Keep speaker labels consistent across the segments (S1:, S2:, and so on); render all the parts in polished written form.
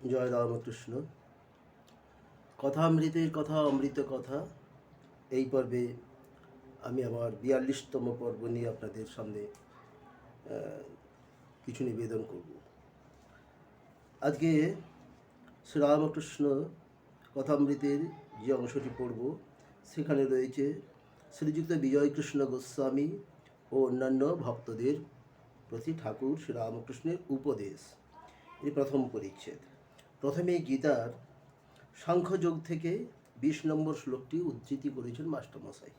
S1: জয় রামকৃষ্ণ। কথামৃতের কথা, অমৃত কথা। এই পর্বে আমি আমার 42তম পর্ব নিয়ে আপনাদের সামনে কিছু নিবেদন করব। আজকে শ্রীরামকৃষ্ণ কথামৃতের যে অংশটি পড়ব, সেখানে রয়েছে শ্রীযুক্ত বিজয়কৃষ্ণ গোস্বামী ও অন্যান্য ভক্তদের প্রতি ঠাকুর শ্রীরামকৃষ্ণের উপদেশ। এই প্রথম পরিচ্ছেদ। প্রথমে গীতার সাংখ্যযোগ থেকে 20 নম্বর শ্লোকটি উদ্ধৃতি করেছেন মাস্টারমশাই।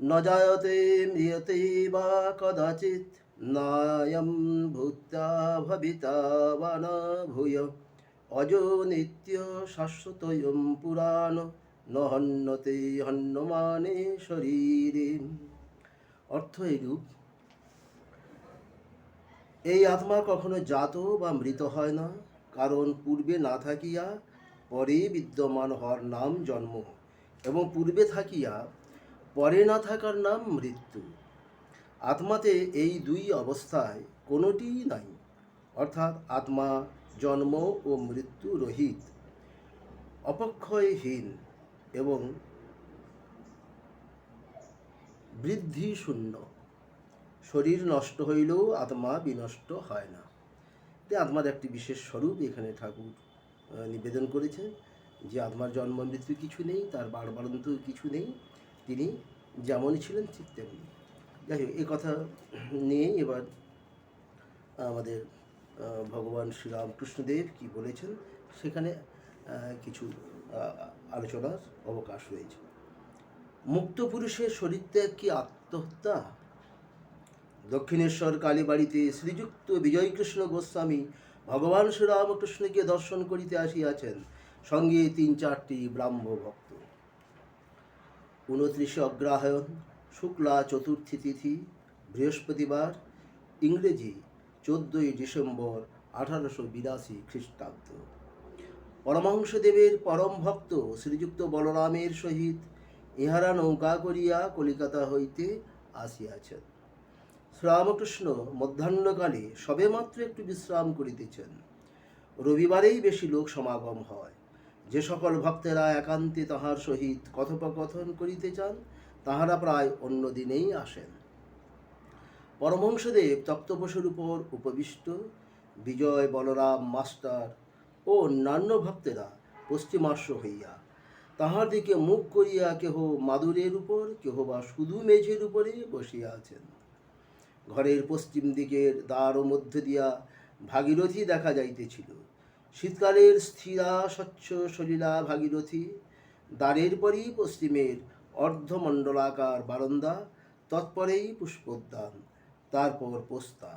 S1: ন জায়তে ম্রিয়তে বা কদাচিৎ নায়ম ভূত্বা ভবিতা বা ন ভূয় অজো নিত্য শাশ্বতয়ম পুরাণ ন হন্যতে হন্যমানে শরীরে। অর্থ এইরূপ: এই আত্মা কখনো জাত বা মৃত হয় না, কারণ পূর্বে না থাকিয়া পরে বিদ্যমান হওয়ার নাম জন্ম, এবং পূর্বে থাকিয়া পরে না থাকার নাম মৃত্যু। আত্মাতে এই দুই অবস্থায় কোনোটিই নাই, অর্থাৎ আত্মা জন্ম ও মৃত্যু রহিত, অপক্ষয়হীন এবং বৃদ্ধি শূন্য। শরীর নষ্ট হইলেও আত্মা বিনষ্ট হয় না। আত্মার একটি বিশেষ স্বরূপ এখানে ঠাকুর নিবেদন করেছেন, যে আত্মার জন্ম মৃত্যু কিছু নেই, তার বাড়বাড়ন্ত কিছু নেই, তিনি যেমনই ছিলেন ঠিক তেমনি। যাই হোক, এ কথা নিয়েই এবার আমাদের ভগবান শ্রীরামকৃষ্ণদেব কি বলেছেন সেখানে কিছু আলোচনার অবকাশ রয়েছে। মুক্ত পুরুষের শরীরত্যাগ কি আত্মহত্যা? দক্ষিণেশ্বর কালীবাড়িতে শ্রীযুক্ত বিজয়কৃষ্ণ গোস্বামী ভগবান শ্রীরামকৃষ্ণকে দর্শন করিতে আসিয়াছেন, সঙ্গে 3-4টি ব্রাহ্ম ভক্ত। 29 অগ্রহায়ণ, শুক্লা চতুর্থী তিথি, বৃহস্পতিবার, ইংরেজি 14 ডিসেম্বর 1882 খ্রিস্টাব্দ। পরমহংসদেবের পরম ভক্ত শ্রীযুক্ত বলরামের সহিত ইহারা নৌকা করিয়া কলিকাতা হইতে আসিয়াছেন। শ্রীরামকৃষ্ণ মধ্যাহ্নকালে সবেমাত্র একটু বিশ্রাম করিতেছেন। রবিবারেই বেশি লোক সমাগম হয়। যে সকল ভক্তেরা একান্তে তাহার সহিত কথোপকথন করিতে চান, তাহারা প্রায় অন্য দিনেই আসেন। পরমহংসদেব তক্তপোষের উপর উপবিষ্ট, বিজয়, বলরাম মাস্টার ও অন্যান্য ভক্তেরা পশ্চিমাশ্ব হইয়া তাহার দিকে মুখ করিয়া কেহ মাদুরের উপর, কেহ বা শুধু মেঝের উপরে বসিয়া আছেন। ঘরের পশ্চিম দিকের দ্বার মধ্য দিয়া ভাগীরথী দেখা যাইতেছিল। শীতকালের স্থিরা স্বচ্ছ সলিলা ভাগীরথী। দ্বারের পরই পশ্চিমের অর্ধমণ্ডলাকার বারান্দা, তৎপরেই পুষ্পোদ্যান, তারপর পোস্তা।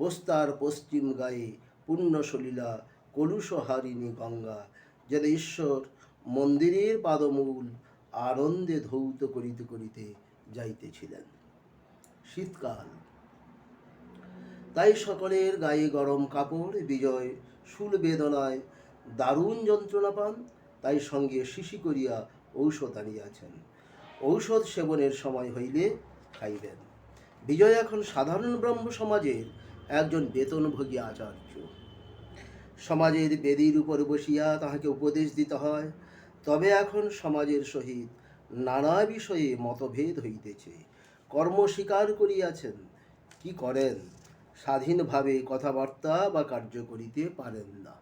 S1: পোস্তার পশ্চিম গায়ে পূর্ণ সলিলা কলুষহারিণী গঙ্গা, যেন ঈশ্বর মন্দিরের পাদমূল আনন্দে ধৌত করিতে করিতে যাইতেছিলেন। শীতকাল, তাই সকলের গায়ে গরম কাপড়। বিজয় শূল বেদনায় দারুণ যন্ত্রণা পান, তাই সঙ্গে শিশি করিয়া ঔষধ আনিয়াছেন। ঔষধ সেবনের সময় হইলে খাইবেন। বিজয় এখন সাধারণ ব্রহ্ম সমাজের একজন বেতনভোগী আচার্য। সমাজের বেদির উপর বসিয়া তাহাকে উপদেশ দিতে হয়। তবে এখন সমাজের সহিত নানা বিষয়ে মতভেদ হইতেছে। কর্ম স্বীকার করিয়াছেন, কি করেন? স্বাধীনভাবে কথাবার্তা বা কার্য করিতে পারেন না।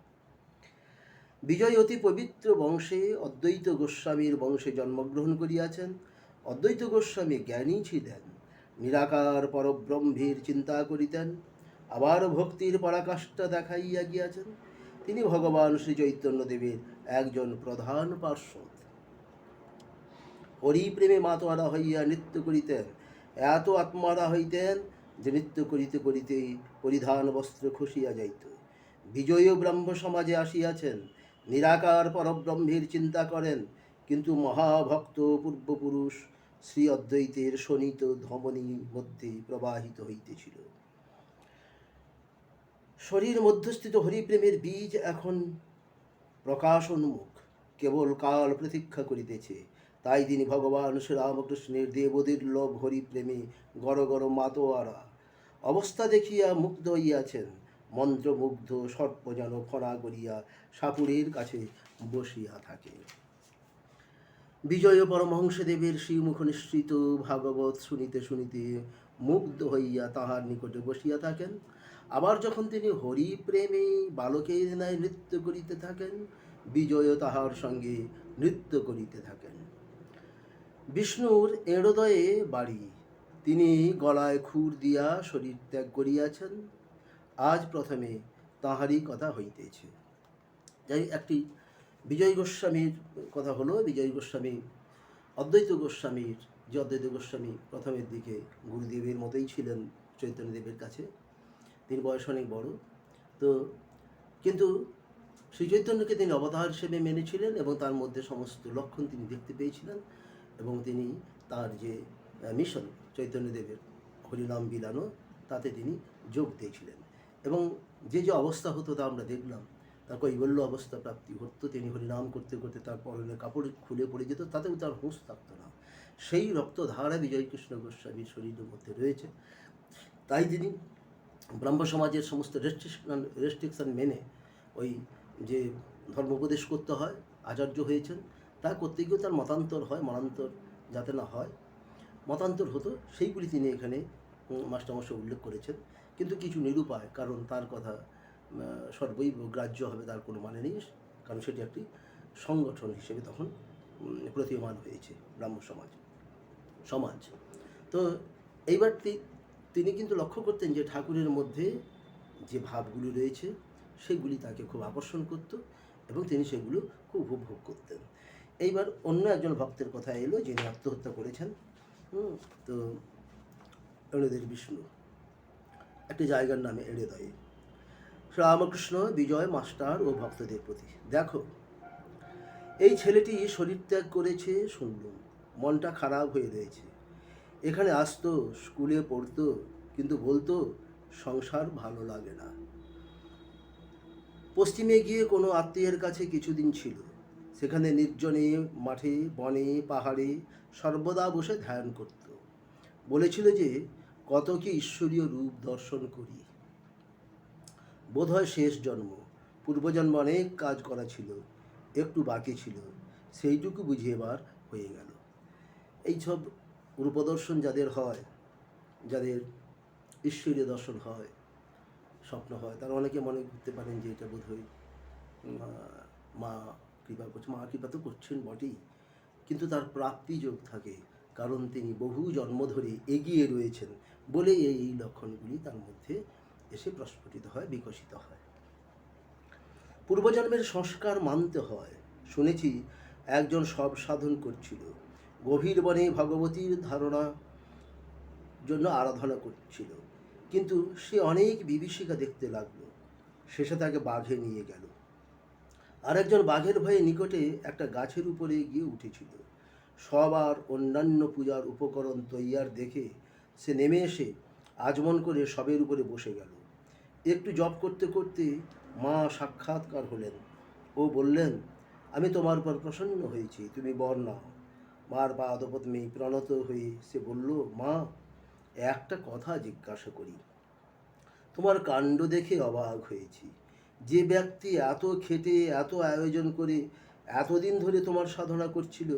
S1: বিজয় অতি পবিত্র বংশে অদ্বৈত গোস্বামীর বংশে জন্মগ্রহণ করিয়াছেন। অদ্বৈত গোস্বামী জ্ঞানী ছিলেন, নিরাকার পরব্রহ্মের চিন্তা করিতেন, আবার ভক্তির পরাকাষ্ঠা দেখাইয়া গিয়াছেন। তিনি ভগবান শ্রী চৈতন্যদেবের একজন প্রধান পার্শ্বদ। হরিপ্রেমে মাতোয়ারা হইয়া নৃত্য করিতেন। এত আত্মারা হইতেন যে নৃত্য করিতে করিতে পরিধান বস্ত্র খসিয়া যাইত। বিজয়ী ব্রাহ্ম সমাজে আসিয়াছেন, নিরাকার পরব্রহ্মের চিন্তা করেন, কিন্তু মহাভক্ত পূর্বপুরুষ শ্রী অদ্বৈতের শোণিত ধমনী মধ্যে প্রবাহিত হইতেছিল। শরীর মধ্যস্থিত হরিপ্রেমের বীজ এখন প্রকাশোন্মুখ, কেবল কাল প্রতীক্ষা করিতেছে। তাই তিনি ভগবান শ্রীরামকৃষ্ণের দেবদুর্লভ হরিপ্রেমে গড় গড় মাতোয়ারা। অবস্থা দেখিয়া মুগ্ধ হইয়াছেন। মন্ত্রমুগ্ধ সর্প যেন ফণা করিয়া সাপুরের কাছে বসিয়া থাকে। বিজয় পরমহংসদেবের শ্রীমুখ নিঃসৃত ভাগবত শুনিতে শুনিতে মুগ্ধ হইয়া তাহার নিকটে বসিয়া থাকেন। আবার যখন তিনি হরি প্রেমে বালকের ন্যায় নৃত্য করিতে থাকেন, বিজয় তাহার সঙ্গে নৃত্য করিতে থাকেন। বিষ্ণুর এড়োদয়ে বাড়ি, তিনি গলায় খুর দিয়া শরীর ত্যাগ করিয়াছেন। আজ প্রথমে তাহারই কথা হইতেছে। যাই একটি বিজয় গোস্বামীর কথা হলো। বিজয় গোস্বামী অদ্বৈত গোস্বামীর, যে অদ্বৈত গোস্বামী প্রথমের দিকে গুরুদেবের মতোই ছিলেন চৈতন্যদেবের কাছে, তিনি বয়স অনেক বড়, তো কিন্তু শ্রী চৈতন্যকে তিনি অবতার হিসেবে মেনেছিলেন এবং তার মধ্যে সমস্ত লক্ষণ তিনি দেখতে পেয়েছিলেন এবং তিনি তার যে মিশন চৈতন্যদেবের হরিনাম বিলানো, তাতে তিনি যোগ দিয়েছিলেন এবং যে যে অবস্থা হতো তা আমরা দেখলাম। তার কৈবল্য অবস্থা প্রাপ্তি হতো, তিনি হরিনাম করতে করতে তার পরনে কাপড় খুলে পড়ে যেত, তাতেও তার হুঁশ থাকতো না। সেই রক্তধারা বিজয় কৃষ্ণ গোস্বামীর শরীরের মধ্যে রয়েছে। তাই তিনি ব্রহ্ম সমাজের সমস্ত রেস্ট্রিকশন মেনে ওই যে ধর্ম উপদেশ করতে হয়, আচার্য হয়েছেন, তা করতে গিয়েও তার মতান্তর হয়, মনান্তর যাতে না হয়, মতান্তর হতো, সেইগুলি তিনি এখানে মাস্টারমশাই উল্লেখ করেছেন। কিন্তু কিছু নিরুপায়, কারণ তার কথা সর্বই গ্রাহ্য হবে তার কোনো মানে নেই, কারণ সেটি একটি সংগঠন হিসেবে তখন প্রতীয়মান হয়েছে ব্রাহ্ম সমাজ। তো এইবার তিনি কিন্তু লক্ষ্য করতেন যে ঠাকুরের মধ্যে যে ভাবগুলি রয়েছে সেগুলি তাকে খুব আকর্ষণ করত এবং তিনি সেগুলো খুব উপভোগ করতেন। এইবার অন্য একজন ভক্তের কথা এলো যিনি আত্মহত্যা করেছেন। তো এড়োদের বিষ্ণু, একটি জায়গার নামে এড়োদয়ে। রামকৃষ্ণ বিজয় মাস্টার ও ভক্তদের প্রতি, দেখো এই ছেলেটি শরীর ত্যাগ করেছে শুনলুম, মনটা খারাপ হয়ে রয়েছে। এখানে আসতো, স্কুলে পড়তো, কিন্তু বলতো সংসার ভালো লাগে না। পশ্চিমে গিয়ে কোনো আত্মীয়ের কাছে কিছুদিন ছিল, সেখানে নির্জনে মাঠে বনে পাহাড়ে সর্বদা বসে ধ্যান করত। বলেছিল যে কত কি ঈশ্বরীয় রূপ দর্শন করি, বোধহয় শেষ জন্ম, পূর্বজন্ম অনেক কাজ করা ছিল, একটু বাকি ছিল, সেইটুকু বুঝে এবার হয়ে গেল। এইসব রূপদর্শন যাদের হয়, যাদের ঈশ্বরীয় দর্শন হয়, স্বপ্ন হয়, তারা অনেকে মনে করতে পারেন যে এটা বোধহয় মা কৃপা করছে। মা কৃপা তো করছেন বটেই, কিন্তু তার প্রাপ্তি যোগ থাকে, কারণ তিনি বহু জন্ম ধরে এগিয়ে রয়েছেন বলে এই লক্ষণগুলি তার মধ্যে এসে প্রস্ফুটিত হয়, বিকশিত হয়। পূর্বজন্মের সংস্কার মানতে হয়। শুনেছি একজন সব সাধন করছিল, গভীর বনে ভগবতীর ধারণা জন্য আরাধনা করছিল, কিন্তু সে অনেক বিভীষিকা দেখতে লাগলো, শেষে তাকে বাঘে নিয়ে গেল। আরেকজন বাঘের ভয়ে নিকটে একটা গাছের উপরে গিয়ে উঠেছিল। সবার অন্যান্য পূজার উপকরণ তৈয়ার দেখে সে নেমে এসে আচমন করে সবের উপরে বসে গেল। একটু জপ করতে করতে মা সাক্ষাৎকার হলেন ও বললেন, আমি তোমার উপর প্রসন্ন হয়েছি, তুমি বর নাও। মার পাদপদ্মে প্রণত হয়ে সে বলল, মা একটা কথা জিজ্ঞাসা করি, তোমার কাণ্ড দেখে অবাক হয়েছি। যে ব্যক্তি এত খেটে এত আয়োজন করে এতদিন ধরে তোমার সাধনা করছিল,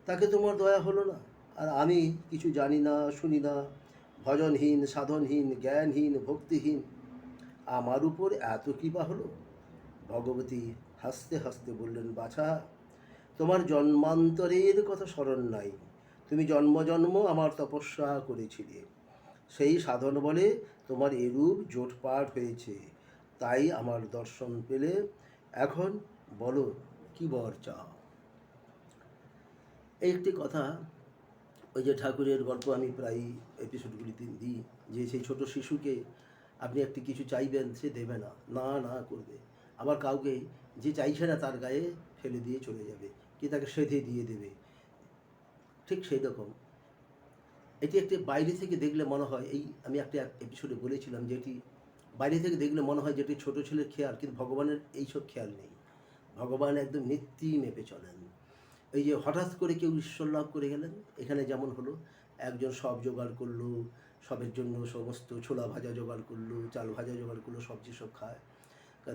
S1: তাকে তোমার দয়া হলো না? আর আমি কিছু জানি না, শুনি না, ভজনহীন, সাধনহীন, জ্ঞানহীন, ভক্তিহীন, আমার উপর এত কৃপা হলো? ভগবতী হাসতে হাসতে বললেন, বাছা, তোমার জন্মান্তরের কথা স্মরণ নাই। তুমি জন্ম জন্ম আমার তপস্যা করেছিলে, সেই সাধন বলে তোমার এরূপ জোটপাট হয়েছে, তাই আমার দর্শন পেলে। এখন বলো কি বর চাও? এই একটি কথা, ওই যে ঠাকুরের গল্প আমি প্রায় এপিসোডগুলিতে দিই, যে সেই ছোট শিশুকে আপনি একটি কিছু চাইবেন, সে দেবে না, না না করবে। আবার কাউকে যে চাইছে না তার গায়ে ফেলে দিয়ে চলে যাবে, কি তাকে সেধে দিয়ে দেবে। ঠিক সেই রকম এটি একটি বাইরে থেকে দেখলে মনে হয়, এই আমি একটা এপিসোডে বলেছিলাম যে এটি বাইরে থেকে দেখলে মনে হয় যেটি ছোটো ছেলের খেয়াল, কিন্তু ভগবানের এইসব খেয়াল নেই। ভগবান একদম নীতি মেপে চলেন। এই যে হঠাৎ করে কেউ ঈশ্বর লাভ করে গেলেন, এখানে যেমন হলো, একজন সব জোগাড় করলো, সবের জন্য সমস্ত ছোলা ভাজা জোগাড় করলো, চাল ভাজা জোগাড় করলো, সবজি সব খায়।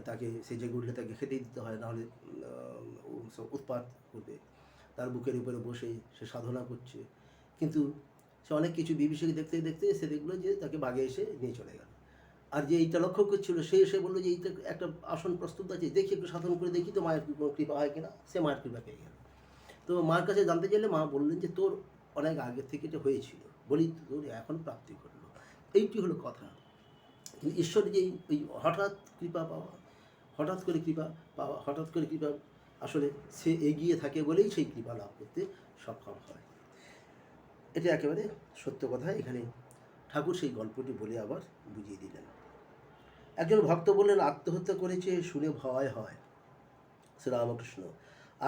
S1: তাকে সে জেগে উঠলে তাকে খেতেই দিতে হয়, নাহলে উৎপাত করবে। তার বুকের উপরে বসে সে সাধনা করছে, কিন্তু সে অনেক কিছু বিভীষিকা দেখতে দেখতে সে দেখলো যে তাকে বাঘে এসে নিয়ে চলে গেল। আর যে এইটা লক্ষ্য করছিল সে এসে বললো যে এইটা একটা আসন প্রস্তুত আছে, দেখি একটু সাধন করে দেখি তো মায়ের কোনো কৃপা হয় কিনা। সে মায়ের কৃপা পেয়ে গেল। তো মার কাছে জানতে চাইলে মা বললেন যে তোর অনেক আগের থেকে এটা হয়েছিল, বলি তোর এখন প্রাপ্তি ঘটলো। এইটি হলো কথা। কিন্তু ঈশ্বরের যে ওই হঠাৎ কৃপা পাওয়া, হঠাৎ করে কৃপা পাওয়া, হঠাৎ করে কৃপা, আসলে সে এগিয়ে থাকে বলেই সেই কৃপা লাভ করতে সক্ষম হয়। এটা একেবারে সত্য কথা। এখানে ঠাকুর সেই গল্পটি বলে আবার বুঝিয়ে দিলেন। একজন ভক্ত বললেন, আত্মহত্যা করেছে শুনে ভয় হয়। শ্রীরামকৃষ্ণ,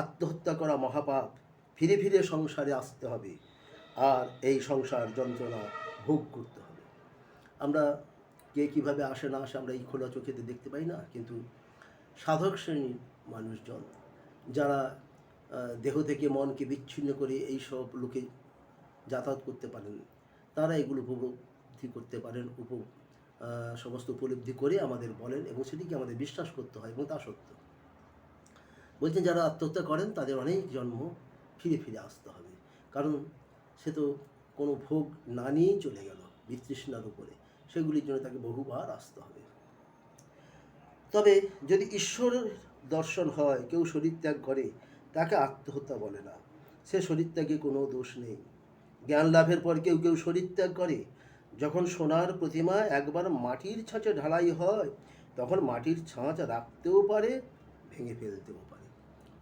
S1: আত্মহত্যা করা মহাপাপ, ফিরে ফিরে সংসারে আসতে হবে, আর এই সংসার যন্ত্রণা ভোগ করতে হবে। আমরা কে কীভাবে আসে না আসে আমরা এই খোলা চোখেতে দেখতে পাই না, কিন্তু সাধক শ্রেণীর মানুষজন যারা দেহ থেকে মনকে বিচ্ছিন্ন করে এই সব লোকে যাতায়াত করতে পারেন, তারা এগুলো উপলব্ধি করতে পারেন, সমস্ত উপলব্ধি করে আমাদের বলেন, এবং সেটিকে আমাদের বিশ্বাস করতে হয়, এবং তা সত্য। বলছেন যারা আত্মহত্যা করেন তাদের অনেক জন্ম ফিরে ফিরে আসতে হবে, কারণ সে তো কোনো ভোগ না নিয়েই চলে গেল বিতৃষ্ণার উপরে, সেগুলির জন্য তাকে বহুবার আসতে হবে। তবে যদি ঈশ্বরের দর্শন হয়, কেউ শরীর ত্যাগ করে, তাকে আত্মহত্যা বলে না, সে শরীর ত্যাগে কোনো দোষ নেই। জ্ঞান লাভের পর কেউ কেউ শরীর ত্যাগ করে। যখন সোনার প্রতিমা একবার মাটির ছাঁচে ঢালাই হয়, তখন মাটির ছাঁচ রাখতেও পারে, ভেঙে ফেলতেও পারে।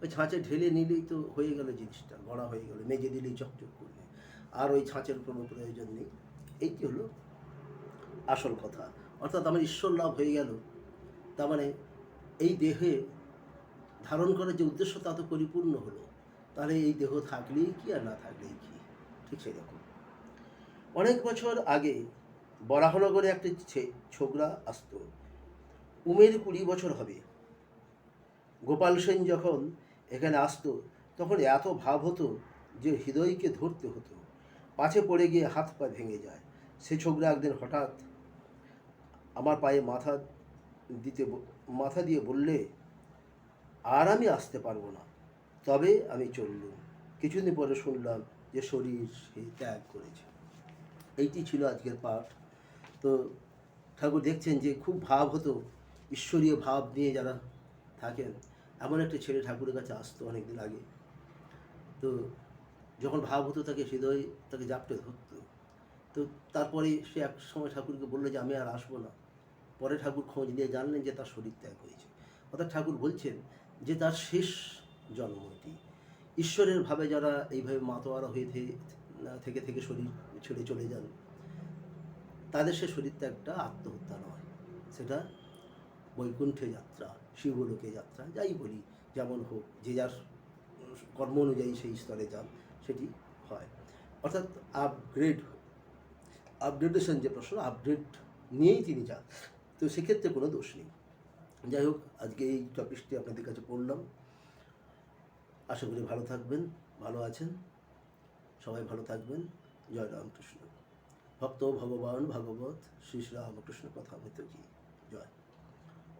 S1: ওই ছাঁচে ঢেলে নিলেই তো হয়ে গেল, জিনিসটা গড়া হয়ে গেল, মেজে দিলেই চকচক করবে, আর ওই ছাঁচের কোনো প্রয়োজন নেই। এইটি হলো আসল কথা। অর্থাৎ আমার ঈশ্বর লাভ হয়ে গেল, তার মানে এই দেহে ধারণ করার যে উদ্দেশ্য তা তো পরিপূর্ণ হলো। তাহলে এই দেহ থাকলেই কি আর না থাকলেই কি, ঠিক সেই রকম। অনেক বছর আগে বরাহনগরে একটা ছোকরা আসতো, উমের 20 বছর হবে। গোপাল সেন যখন এখানে আসতো তখন এত ভাব হতো যে হৃদয়কে ধরতে হতো, পাছে পড়ে গিয়ে হাত পা ভেঙে যায়। সে ছোকরা একদিন হঠাৎ আমার পায়ে মাথা দিয়ে বললে, আর আমি আসতে পারবো না, তবে আমি চললুম। কিছুদিন পরে শুনলাম যে শরীর সে ত্যাগ করেছে। এইটি ছিল আজকের পাঠ। তো ঠাকুর দেখছেন যে খুব ভাব হতো, ঈশ্বরীয় ভাব নিয়ে যারা থাকেন, এমন একটা ছেলে ঠাকুরের কাছে আসতো অনেক দিন আগে। তো যখন ভাব হতো তাকে হৃদয় তাকে জাপটে ধরতো। তো তারপরে সে এক সময় ঠাকুরকে বললো যে আমি আর আসবো না। পরে ঠাকুর খোঁজ নিয়ে জানলেন যে তার শরীর ত্যাগ হয়েছে। অর্থাৎ ঠাকুর বলছেন যে তার শেষ জন্ম এটি। ঈশ্বরের ভাবে যারা এইভাবে মাতোয়ারা হয়ে থেকে থেকে শরীর ছেড়ে চলে যান, তাদের সে শরীর ত্যাগটা আত্মহত্যা নয়, সেটা বৈকুণ্ঠে যাত্রা, শিবলোকে যাত্রা, যাই বলি, যেমন হোক, যে যার কর্ম অনুযায়ী সেই স্তরে যান, সেটি হয়। অর্থাৎ আপগ্রেডেশন যে প্রশ্ন, আপগ্রেড নিয়েই তিনি যান, তো সেক্ষেত্রে কোনো দোষ নেই। যাই হোক, আজকে এই টপিকটি আপনাদের কাছে পড়লাম। আশা করি ভালো থাকবেন, ভালো আছেন, সবাই ভালো থাকবেন। জয় রামকৃষ্ণ। ভক্ত ভগবান ভাগবত শ্রী রামকৃষ্ণ কথামৃত কি জয়।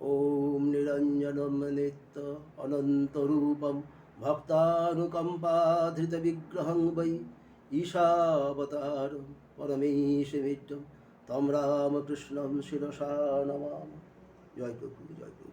S1: ওম নিরঞ্জনম নিত্য অনন্তরূপম ভক্তানুকম্পাধৃত বিগ্রহং বৈ ঈশাবতারম পরমেশমিড্যম তম রামকৃষ্ণম শিরসা নমামি। জয় প্রভু, জয় প্রভু।